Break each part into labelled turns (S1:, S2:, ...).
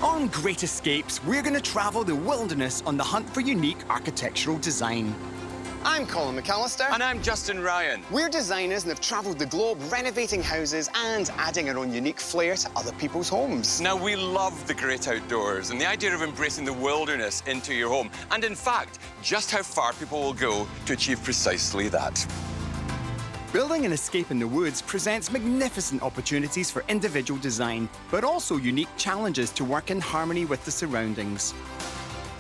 S1: On Great Escapes, we're going to travel the wilderness on the hunt for unique architectural design.
S2: I'm Colin McAllister.
S3: And I'm Justin Ryan.
S2: We're designers and have travelled the globe renovating houses and adding our own unique flair to other people's homes.
S3: Now, we love the great outdoors and the idea of embracing the wilderness into your home. And in fact, just how far people will go to achieve precisely that.
S1: Building an escape in the woods presents magnificent opportunities for individual design, but also unique challenges to work in harmony with the surroundings.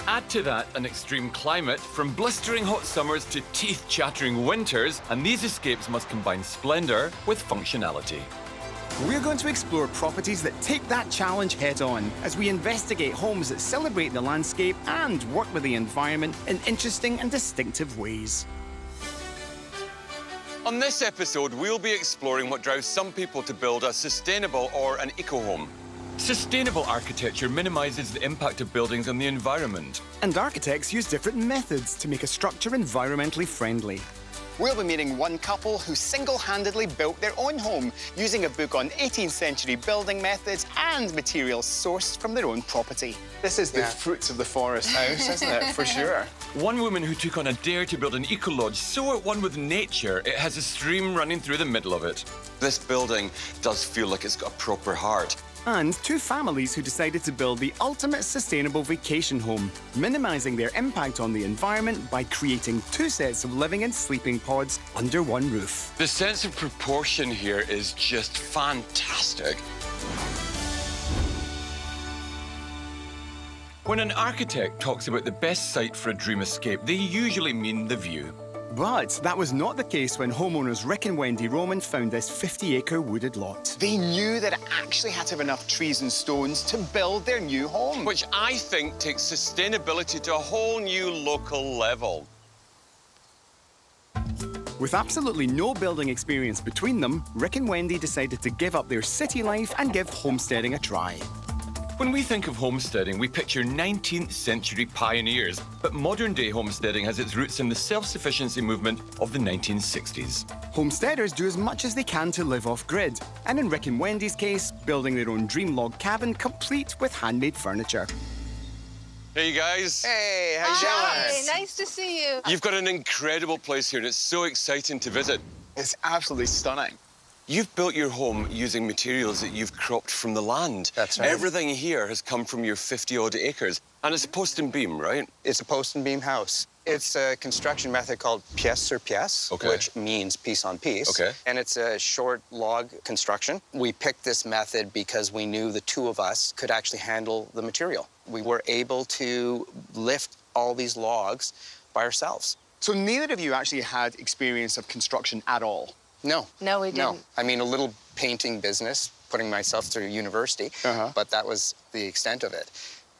S4: Add to that an extreme climate, from blistering hot summers to teeth-chattering winters, and these escapes must combine splendor with functionality.
S1: We're going to explore properties that take that challenge head-on as we investigate homes that celebrate the landscape and work with the environment in interesting and distinctive ways.
S3: On this episode, we'll be exploring what drives some people to build a sustainable or an eco-home.
S4: Sustainable architecture minimizes the impact of buildings on the environment.
S1: And architects use different methods to make a structure environmentally friendly.
S2: We'll be meeting one couple who single-handedly built their own home using a book on 18th century building methods and materials sourced from their own property. This is the fruits of the forest house, isn't it? For sure.
S4: One woman who took on a dare to build an eco-lodge so at one with nature, it has a stream running through the middle of it.
S3: This building does feel like it's got a proper heart.
S1: And two families who decided to build the ultimate sustainable vacation home, minimizing their impact on the environment by creating two sets of living and sleeping pods under one roof.
S3: The sense of proportion here is just fantastic.
S4: When an architect talks about the best site for a dream escape, they usually mean the view.
S1: But that was not the case when homeowners Rick and Wendy Roman found this 50-acre wooded lot.
S2: They knew that it actually had to have enough trees and stones to build their new home.
S3: Which I think takes sustainability to a whole new local level.
S1: With absolutely no building experience between them, Rick and Wendy decided to give up their city life and give homesteading a try.
S4: When we think of homesteading, we picture 19th century pioneers, but modern-day homesteading has its roots in the self-sufficiency movement of the 1960s.
S1: Homesteaders do as much as they can to live off-grid, and in Rick and Wendy's case, building their own dream log cabin complete with handmade furniture.
S3: Hey, you guys.
S2: Hey, how you doing?
S5: Hi, nice to see you.
S3: You've got an incredible place here, and it's so exciting to visit.
S2: It's absolutely stunning.
S3: You've built your home using materials that you've cropped from the land.
S2: That's right.
S3: Everything here has come from your 50-odd acres. And it's a post and beam, right?
S6: It's a post and beam house. It's a construction method called pièce sur pièce, which means piece on piece.
S3: Okay.
S6: And it's a short log construction. We picked this method because we knew the two of us could actually handle the material. We were able to lift all these logs by ourselves.
S2: So neither of you actually had experience of construction at all?
S6: No.
S5: No, we didn't.
S6: No. I mean, a little painting business, putting myself through university, but that was the extent of it.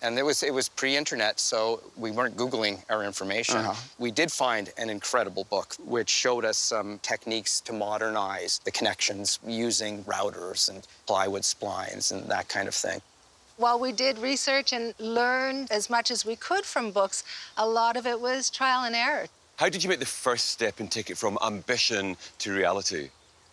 S6: And it was pre-internet, so we weren't Googling our information. We did find an incredible book which showed us some techniques to modernize the connections using routers and plywood splines and that kind of thing.
S5: While we did research and learned as much as we could from books, a lot of it was trial and error.
S3: How did you make the first step and take it from ambition to reality?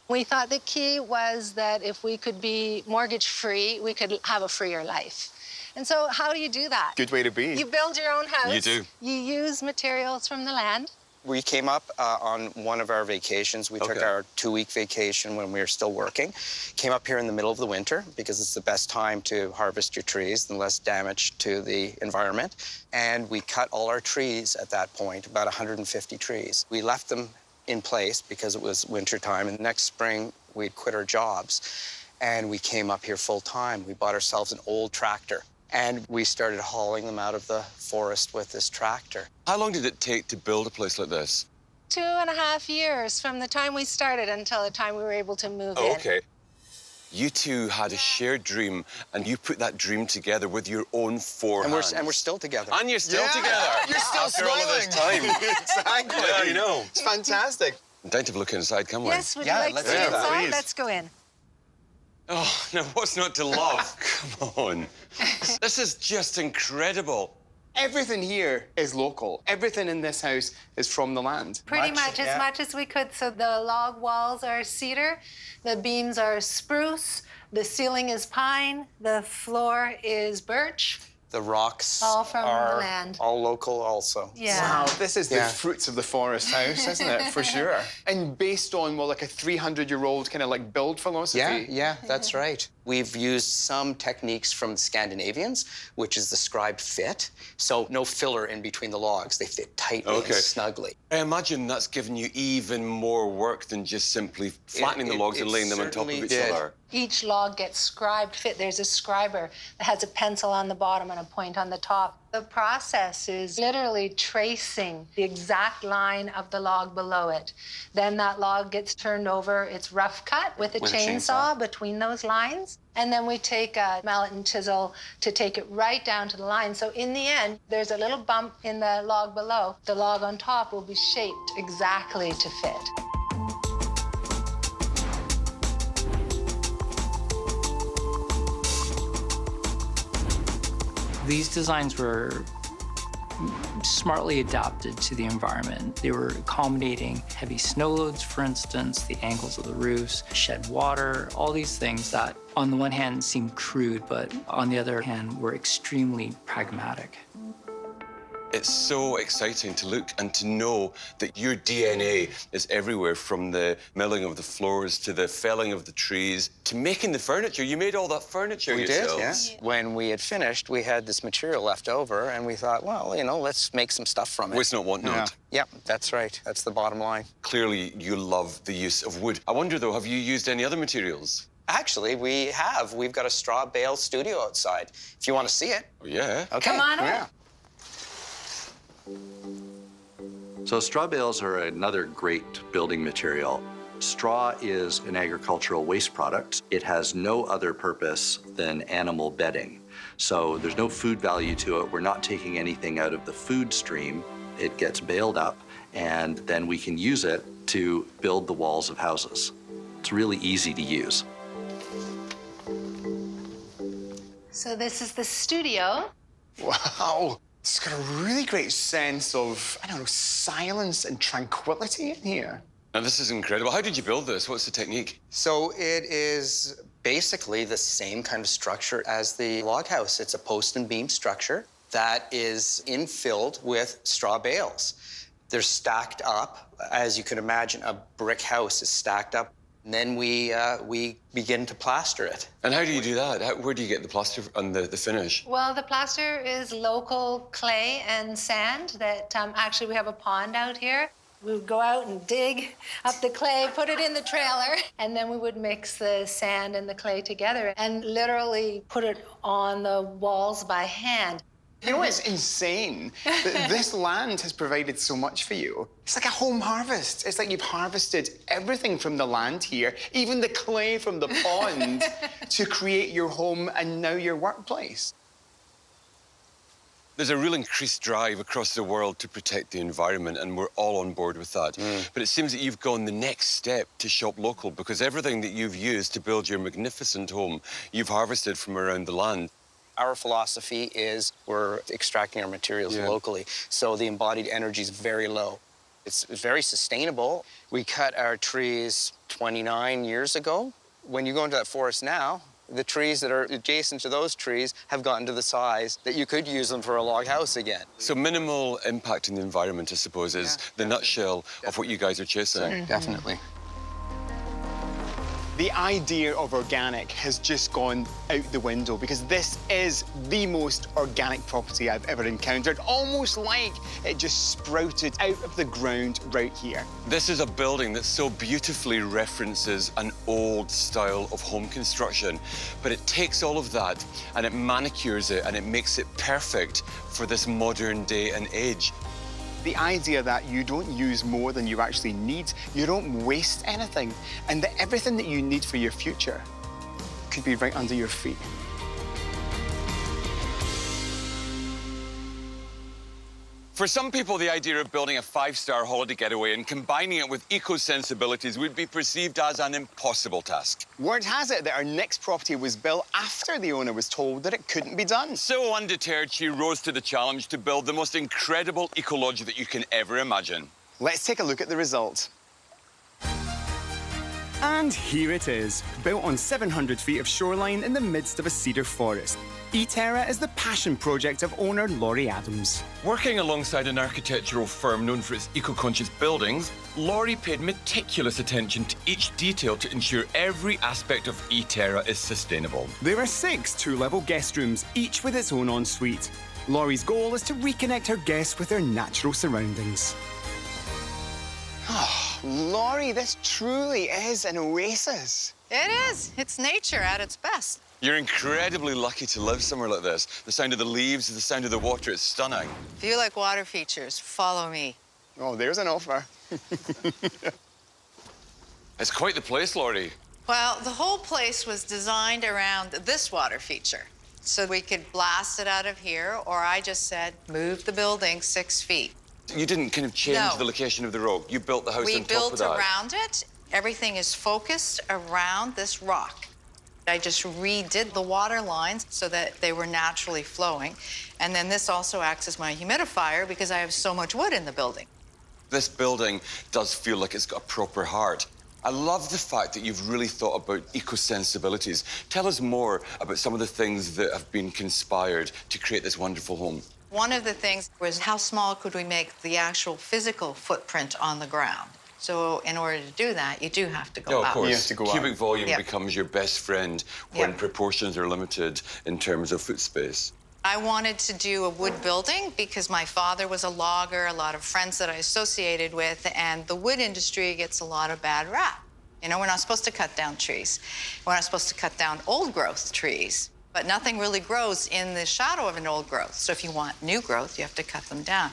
S5: We thought the key was that if we could be mortgage-free, we could have a freer life. And so how do you do that?
S2: Good way to be.
S5: You build your own house.
S3: You do.
S5: You use materials from the land.
S6: We came up on one of our vacations. We took our 2-week vacation when we were still working. Came up here in the middle of the winter because it's the best time to harvest your trees and less damage to the environment. And we cut all our trees at that point, about 150 trees. We left them in place because it was winter time. And next spring, we'd quit our jobs. And we came up here full time. We bought ourselves an old tractor. And we started hauling them out of the forest with this tractor.
S3: How long did it take to build a place like this?
S5: 2.5 years from the time we started until the time we were able to move in.
S3: Okay. You two had a shared dream, and you put that dream together with your own four hands.
S6: And we're still together.
S3: And you're still together.
S2: You're still
S3: after
S2: smiling.
S3: all of this time.
S2: Exactly.
S3: Yeah, I know.
S2: It's fantastic.
S3: I'm dying to have a look inside, can we?
S5: Yes, would you like to
S2: let's
S5: see
S2: do that.
S5: inside?
S2: Please.
S5: Let's go in.
S3: Oh, now what's not to love? Come on. This is just incredible.
S2: Everything here is local. Everything in this house is from the land.
S5: Pretty much as much as we could. So the log walls are cedar, the beams are spruce, The ceiling is pine, the floor is birch.
S6: The rocks
S5: All from
S6: are
S5: the land.
S6: all local also.
S5: Yeah.
S2: Wow, this is the
S6: Yeah.
S2: fruits of the forest house, isn't it? For sure. And based on, well, like a 300-year-old kind of like build philosophy.
S6: Yeah, that's right. We've used some techniques from the Scandinavians, which is the scribed fit. So no filler in between the logs. They fit tightly and snugly.
S3: I imagine that's given you even more work than just simply flattening the logs and laying them on top of each other.
S5: Each log gets scribed fit. There's a scriber that has a pencil on the bottom and a point on the top. The process is literally tracing the exact line of the log below it. Then that log gets turned over. It's rough cut with a chainsaw between those lines. And then we take a mallet and chisel to take it right down to the line. So in the end, there's a little bump in the log below. The log on top will be shaped exactly to fit.
S7: These designs were smartly adapted to the environment. They were accommodating heavy snow loads, for instance, the angles of the roofs, shed water, all these things that on the one hand seem crude, but on the other hand were extremely pragmatic.
S3: It's so exciting to look and to know that your DNA is everywhere, from the milling of the floors to the felling of the trees to making the furniture. You made all that furniture yourselves.
S6: We did, yeah. When we had finished, we had this material left over, and we thought, well, you know, let's make some stuff from it.
S3: Waste not, want not.
S6: Yeah, that's right. That's the bottom line.
S3: Clearly, you love the use of wood. I wonder, though, have you used any other materials?
S6: Actually, we have. We've got a straw bale studio outside. If you want to see it.
S3: Oh, yeah.
S6: Okay.
S5: Come on in.
S6: Yeah.
S8: So straw bales are another great building material. Straw is an agricultural waste product. It has no other purpose than animal bedding. So there's no food value to it. We're not taking anything out of the food stream. It gets baled up, and then we can use it to build the walls of houses. It's really easy to use.
S5: So this is the studio.
S2: Wow. It's got a really great sense of, I don't know, silence and tranquility in here.
S3: And this is incredible. How did you build this? What's the technique?
S6: So it is basically the same kind of structure as the log house. It's a post and beam structure that is infilled with straw bales. They're stacked up. As you can imagine, a brick house is stacked up. And then we begin to plaster it.
S3: And how do you do that? Where do you get the plaster and the finish?
S5: Well, the plaster is local clay and sand that actually we have a pond out here. We would go out and dig up the clay, put it in the trailer, and then we would mix the sand and the clay together and literally put it on the walls by hand.
S2: You know, it's insane that this land has provided so much for you. It's like a home harvest. It's like you've harvested everything from the land here, even the clay from the pond, to create your home and now your workplace.
S3: There's a real increased drive across the world to protect the environment, and we're all on board with that. But it seems that you've gone the next step to shop local, because everything that you've used to build your magnificent home, you've harvested from around the land.
S6: Our philosophy is we're extracting our materials locally, so the embodied energy is very low. It's very sustainable. We cut our trees 29 years ago. When you go into that forest now, the trees that are adjacent to those trees have gotten to the size that you could use them for a log house again.
S3: So minimal impact in the environment, I suppose, is the nutshell of what you guys are chasing.
S6: Definitely.
S2: The idea of organic has just gone out the window, because this is the most organic property I've ever encountered, almost like it just sprouted out of the ground right here.
S3: This is a building that so beautifully references an old style of home construction, but it takes all of that and it manicures it and it makes it perfect for this modern day and age.
S2: The idea that you don't use more than you actually need, you don't waste anything, and that everything that you need for your future could be right under your feet.
S3: For some people, the idea of building a 5-star holiday getaway and combining it with eco-sensibilities would be perceived as an impossible task.
S2: Word has it that our next property was built after the owner was told that it couldn't be done.
S3: So undeterred, she rose to the challenge to build the most incredible eco-lodge that you can ever imagine.
S2: Let's take a look at the result.
S1: And here it is, built on 700 feet of shoreline in the midst of a cedar forest. E-Terra is the passion project of owner Laurie Adams.
S4: Working alongside an architectural firm known for its eco-conscious buildings, Laurie paid meticulous attention to each detail to ensure every aspect of E-Terra is sustainable.
S1: There are 6 two-level guest rooms, each with its own ensuite. Laurie's goal is to reconnect her guests with their natural surroundings.
S2: Oh, Laurie, this truly is an oasis.
S9: It is. It's nature at its best.
S3: You're incredibly lucky to live somewhere like this. The sound of the leaves, the sound of the water, it's stunning.
S9: If you like water features, follow me.
S2: Oh, there's an offer.
S3: It's quite the place, Laurie.
S9: Well, the whole place was designed around this water feature. So we could blast it out of here, or I just said, move the building 6 feet.
S3: You didn't kind of change
S9: No.
S3: the location of the rock. You built the house
S9: We
S3: on top of
S9: built
S3: that.
S9: around it. Everything is focused around this rock. I just redid the water lines so that they were naturally flowing. And then this also acts as my humidifier because I have so much wood in the building.
S3: This building does feel like it's got a proper heart. I love the fact that you've really thought about eco-sensibilities. Tell us more about some of the things that have been conspired to create this wonderful home.
S9: One of the things was how small could we make the actual physical footprint on the ground? So in order to do that, you do have to go
S3: Of
S9: out.
S3: course.
S2: You have to go
S3: Cubic
S2: out.
S3: volume
S9: Yep.
S3: becomes your best friend when
S9: Yep.
S3: proportions are limited in terms of foot space.
S9: I wanted to do a wood building because my father was a logger, a lot of friends that I associated with, and the wood industry gets a lot of bad rap. You know, we're not supposed to cut down trees. We're not supposed to cut down old growth trees. But nothing really grows in the shadow of an old growth. So if you want new growth, you have to cut them down.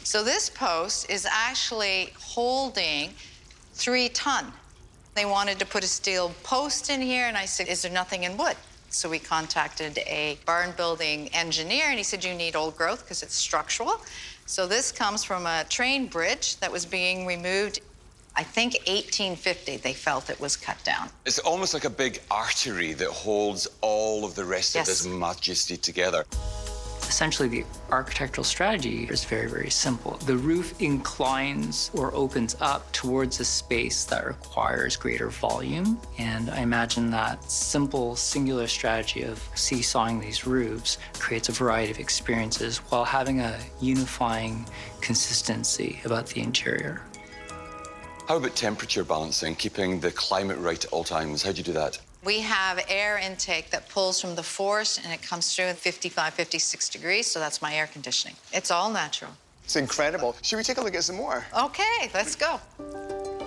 S9: So this post is actually holding 3 ton. They wanted to put a steel post in here, and I said, is there nothing in wood? So we contacted a barn building engineer, and he said, you need old growth because it's structural. So this comes from a train bridge that was being removed, I think 1850, they felt it was cut down.
S3: It's almost like a big artery that holds all of the rest
S9: Yes.
S3: of this majesty together.
S7: Essentially, the architectural strategy is very, very simple. The roof inclines or opens up towards a space that requires greater volume. And I imagine that simple, singular strategy of seesawing these roofs creates a variety of experiences while having a unifying consistency about the interior.
S3: How about temperature balancing, keeping the climate right at all times? How do you do that?
S9: We have air intake that pulls from the forest, and it comes through at 55, 56 degrees, so that's my air conditioning. It's all natural.
S2: It's incredible. Should we take a look at some more?
S9: Okay, let's go.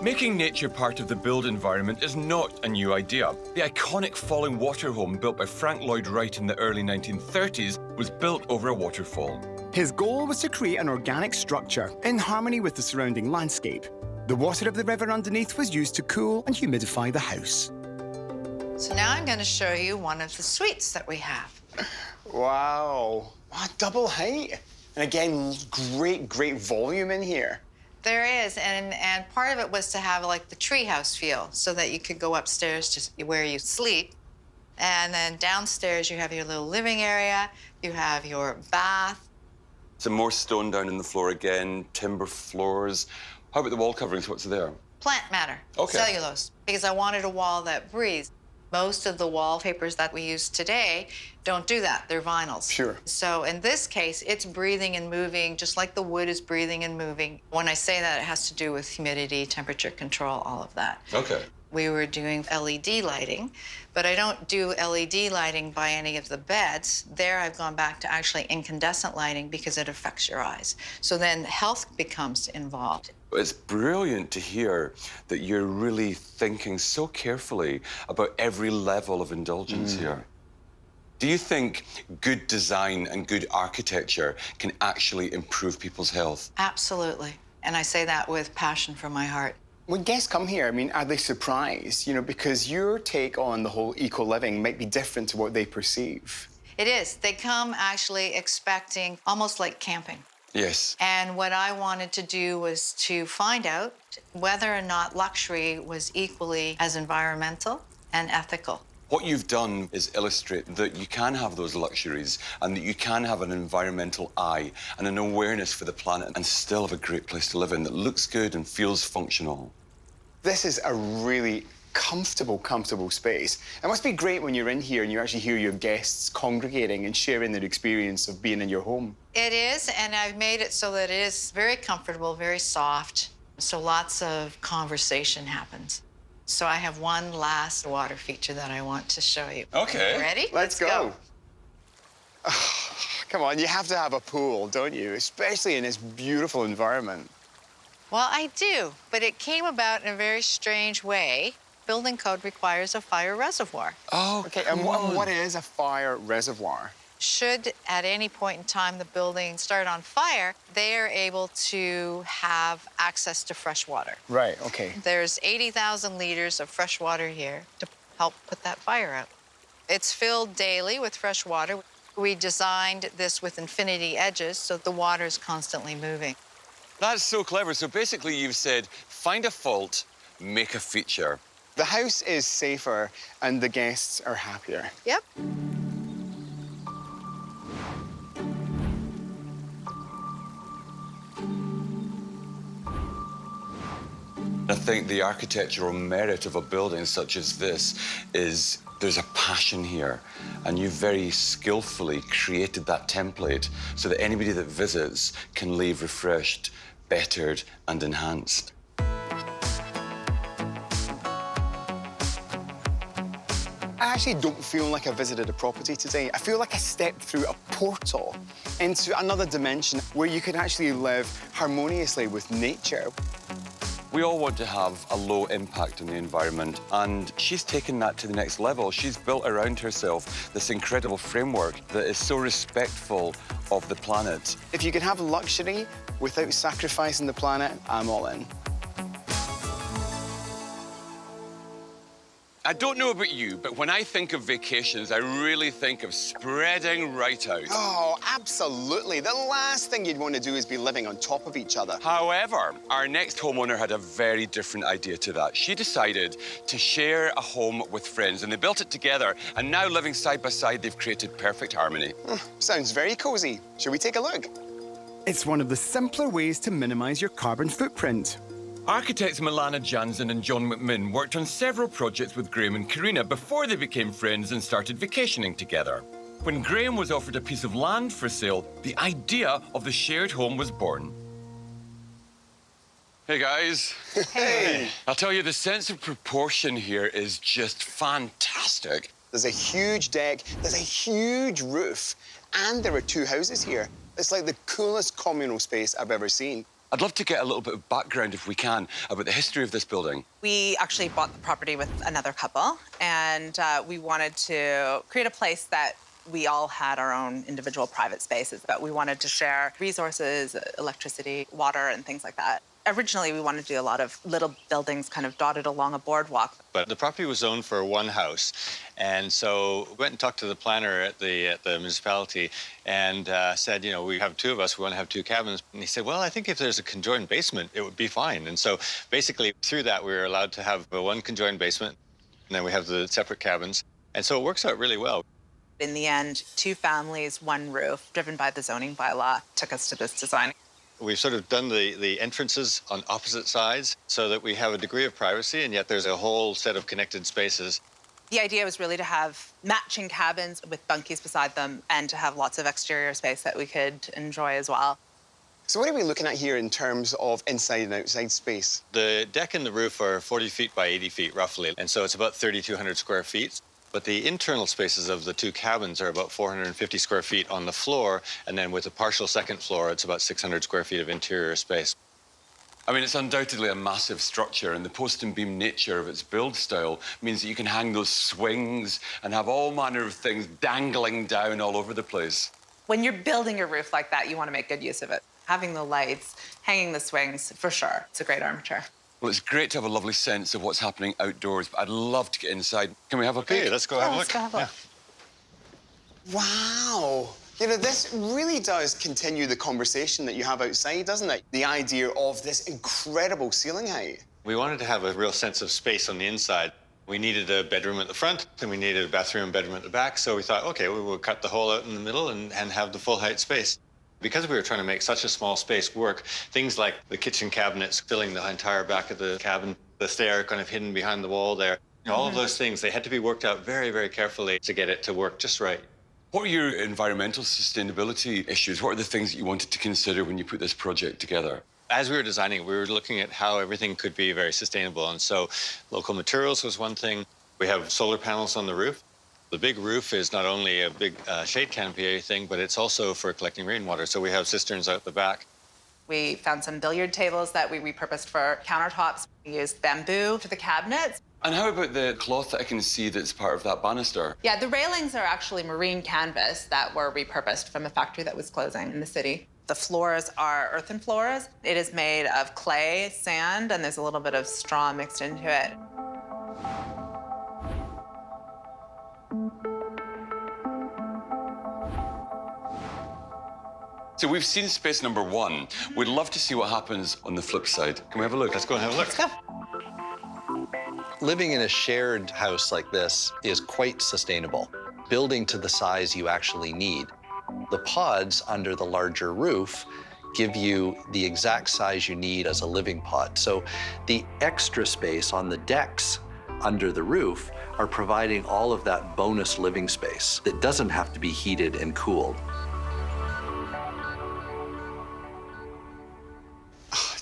S4: Making nature part of the build environment is not a new idea. The iconic falling water home built by Frank Lloyd Wright in the early 1930s was built over a waterfall.
S1: His goal was to create an organic structure in harmony with the surrounding landscape. The water of the river underneath was used to cool and humidify the house.
S9: So now I'm going to show you one of the suites that we have.
S2: Wow. Wow, double height. And again, great volume in here.
S9: There is, and part of it was to have like the treehouse feel so that you could go upstairs to where you sleep. And then downstairs you have your little living area, you have your bath.
S3: Some more stone down in the floor again, timber floors. How about the wall coverings? What's there?
S9: Plant matter,
S3: Okay.
S9: cellulose, because I wanted a wall that breathes. Most of the wallpapers that we use today don't do that. They're vinyls.
S2: Sure.
S9: So in this case, it's breathing and moving, just like the wood is breathing and moving. When I say that, it has to do with humidity, temperature control, all of that.
S3: Okay.
S9: We were doing LED lighting, but I don't do LED lighting by any of the beds. There, I've gone back to actually incandescent lighting because it affects your eyes. So then health becomes involved.
S3: It's brilliant to hear that you're really thinking so carefully about every level of indulgence here. Do you think good design and good architecture can actually improve people's health?
S9: Absolutely. And I say that with passion from my heart.
S2: When guests come here, I mean, are they surprised? You know, because your take on the whole eco-living might be different to what they perceive.
S9: It is. They come actually expecting almost like camping.
S3: Yes.
S9: And what I wanted to do was to find out whether or not luxury was equally as environmental and ethical.
S3: What you've done is illustrate that you can have those luxuries and that you can have an environmental eye and an awareness for the planet and still have a great place to live in that looks good and feels functional.
S2: This is a really comfortable, comfortable space. It must be great when you're in here and you actually hear your guests congregating and sharing their experience of being in your home.
S9: It is, and I've made it so that it is very comfortable, very soft, so lots of conversation happens. So I have one last water feature that I want to show you.
S3: Okay.
S9: Ready?
S2: Let's go. Oh, come on, you have to have a pool, don't you? Especially in this beautiful environment.
S9: Well, I do, but it came about in a very strange way. Building code requires a fire reservoir.
S2: Oh, okay. And what is a fire reservoir?
S9: Should at any point in time the building start on fire, they are able to have access to fresh water.
S2: Right, okay.
S9: There's 80,000 liters of fresh water here to help put that fire out. It's filled daily with fresh water. We designed this with infinity edges so the water is constantly moving.
S3: That's so clever. So basically you've said, find a fault, make a feature.
S2: The house is safer and the guests are happier.
S9: Yep.
S3: I think the architectural merit of a building such as this is there's a passion here, and you very skillfully created that template so that anybody that visits can leave refreshed, bettered, and enhanced.
S2: I actually don't feel like I visited a property today. I feel like I stepped through a portal into another dimension where you could actually live harmoniously with nature.
S3: We all want to have a low impact on the environment, and she's taken that to the next level. She's built around herself this incredible framework that is so respectful of the planet.
S2: If you can have luxury without sacrificing the planet, I'm all in.
S3: I don't know about you, but when I think of vacations, I really think of spreading right out.
S2: Oh, absolutely. The last thing you'd want to do is be living on top of each other.
S3: However, our next homeowner had a very different idea to that. She decided to share a home with friends, and they built it together, and now living side by side, they've created perfect harmony.
S2: Sounds very cozy. Shall we take a look?
S1: It's one of the simpler ways to minimize your carbon footprint.
S4: Architects Milana Jansen and John McMinn worked on several projects with Graham and Karina before they became friends and started vacationing together. When Graham was offered a piece of land for sale, the idea of the shared home was born.
S3: Hey, guys.
S2: Hey!
S3: I'll tell you, the sense of proportion here is just fantastic.
S2: There's a huge deck, there's a huge roof, and there are two houses here. It's like the coolest communal space I've ever seen.
S3: I'd love to get a little bit of background, if we can, about the history of this building.
S10: We actually bought the property with another couple, and we wanted to create a place that we all had our own individual private spaces, but we wanted to share resources, electricity, water, and things like that. Originally, we wanted to do a lot of little buildings kind of dotted along a boardwalk.
S11: But the property was zoned for one house. And so we went and talked to the planner at the municipality and said, you know, we have two of us, we want to have two cabins. And he said, well, I think if there's a conjoined basement, it would be fine. And so basically through that, we were allowed to have one conjoined basement, and then we have the separate cabins. And so it works out really well.
S10: In the end, two families, one roof, driven by the zoning bylaw, took us to this design.
S11: We've sort of done the entrances on opposite sides so that we have a degree of privacy, and yet there's a whole set of connected spaces.
S10: The idea was really to have matching cabins with bunkies beside them and to have lots of exterior space that we could enjoy as well.
S2: So what are we looking at here in terms of inside and outside space?
S11: The deck and the roof are 40 feet by 80 feet, roughly, and so it's about 3,200 square feet. But the internal spaces of the two cabins are about 450 square feet on the floor, and then with a partial second floor, it's about 600 square feet of interior space.
S3: I mean, it's undoubtedly a massive structure, and the post and beam nature of its build style means that you can hang those swings and have all manner of things dangling down all over the place.
S10: When you're building a roof like that, you want to make good use of it. Having the lights, hanging the swings, for sure, it's a great armature.
S3: Well, it's great to have a lovely sense of what's happening outdoors, but I'd love to get inside. Can we have a peek?
S11: Okay, let's go have a look.
S10: Let's go have a look.
S2: Wow. You know, this really does continue the conversation that you have outside, doesn't it? The idea of this incredible ceiling height.
S11: We wanted to have a real sense of space on the inside. We needed a bedroom at the front, and we needed a bathroom and bedroom at the back, so we thought, okay, we will cut the hole out in the middle and have the full height space. Because we were trying to make such a small space work, things like the kitchen cabinets filling the entire back of the cabin, the stair kind of hidden behind the wall there, You know, all of those things, they had to be worked out very, very carefully to get it to work just right.
S3: What are your environmental sustainability issues? What are the things that you wanted to consider when you put this project together?
S11: As we were designing, we were looking at how everything could be very sustainable. And so local materials was one thing. We have solar panels on the roof. The big roof is not only a big shade canopy thing, but it's also for collecting rainwater. So we have cisterns out the back.
S10: We found some billiard tables that we repurposed for countertops. We used bamboo for the cabinets.
S3: And how about the cloth that I can see that's part of that banister?
S10: Yeah, the railings are actually marine canvas that were repurposed from a factory that was closing in the city. The floors are earthen floors. It is made of clay, sand, and there's a little bit of straw mixed into it.
S3: So we've seen space number 1. We'd love to see what happens on the flip side. Can we have a look?
S11: Let's go and have a look.
S10: Let's go.
S8: Living in a shared house like this is quite sustainable, building to the size you actually need. The pods under the larger roof give you the exact size you need as a living pod. So the extra space on the decks under the roof are providing all of that bonus living space that doesn't have to be heated and cooled.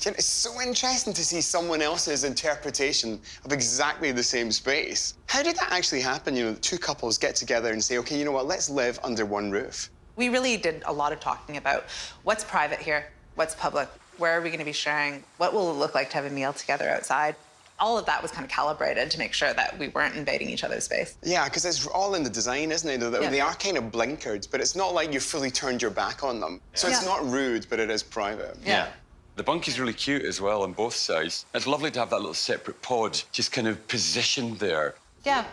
S2: It's so interesting to see someone else's interpretation of exactly the same space. How did that actually happen? You know, two couples get together and say, okay, you know what, let's live under one roof.
S10: We really did a lot of talking about what's private here, what's public, where are we going to be sharing, what will it look like to have a meal together outside. All of that was kind of calibrated to make sure that we weren't invading each other's space.
S2: Yeah, because it's all in the design, isn't it?
S10: Yeah.
S2: They are kind of blinkered, but it's not like you fully turned your back on them. So it's not rude, but it is private.
S10: Yeah.
S3: The bunky's really cute as well on both sides. It's lovely to have that little separate pod just kind of positioned there.
S10: Yeah.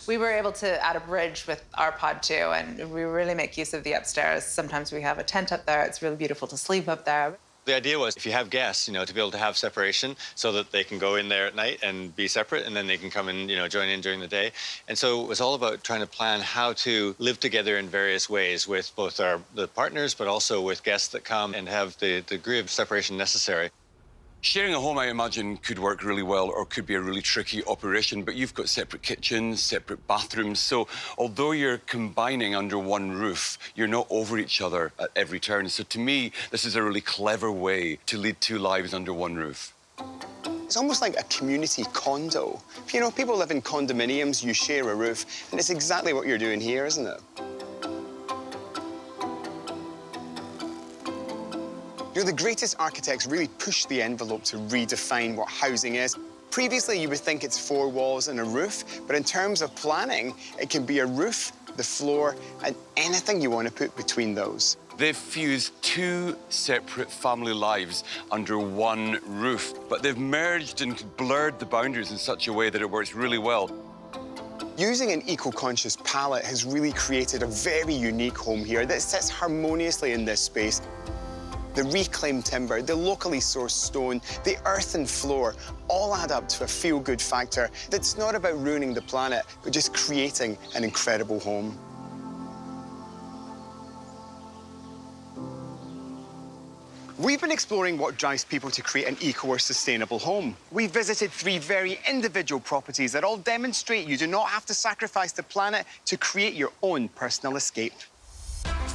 S10: We were able to add a bridge with our pod too, and we really make use of the upstairs. Sometimes we have a tent up there. It's really beautiful to sleep up there.
S11: The idea was if you have guests, you know, to be able to have separation so that they can go in there at night and be separate, and then they can come and, you know, join in during the day. And so it was all about trying to plan how to live together in various ways with both the partners, but also with guests that come and have the degree of separation necessary.
S3: Sharing a home, I imagine, could work really well or could be a really tricky operation, but you've got separate kitchens, separate bathrooms. So although you're combining under one roof, you're not over each other at every turn. So to me, this is a really clever way to lead two lives under one roof.
S2: It's almost like a community condo. You know, people live in condominiums, you share a roof, and it's exactly what you're doing here, isn't it? You know, the greatest architects really push the envelope to redefine what housing is. Previously, you would think it's four walls and a roof, but in terms of planning, it can be a roof, the floor, and anything you want to put between those.
S3: They've fused two separate family lives under one roof, but they've merged and blurred the boundaries in such a way that it works really well.
S2: Using an eco-conscious palette has really created a very unique home here that sits harmoniously in this space. The reclaimed timber, the locally sourced stone, the earthen floor all add up to a feel-good factor that's not about ruining the planet, but just creating an incredible home. We've been exploring what drives people to create an eco or sustainable home. We visited 3 very individual properties that all demonstrate you do not have to sacrifice the planet to create your own personal escape.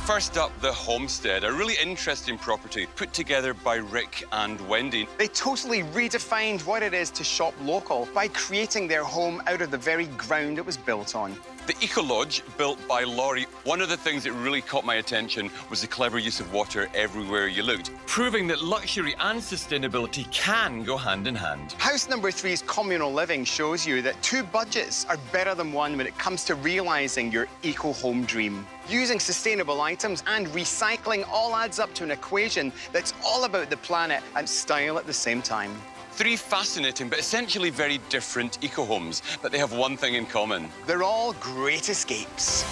S3: First up, the Homestead, a really interesting property put together by Rick and Wendy.
S2: They totally redefined what it is to shop local by creating their home out of the very ground it was built on.
S3: The Eco Lodge, built by Laurie, one of the things that really caught my attention was the clever use of water everywhere you looked, proving that luxury and sustainability can go hand in hand.
S2: House number 3's communal living shows you that 2 budgets are better than 1 when it comes to realising your eco-home dream. Using sustainable items and recycling all adds up to an equation that's all about the planet and style at the same time.
S3: 3 fascinating but essentially very different eco-homes, but they have one thing in common.
S2: They're all great escapes.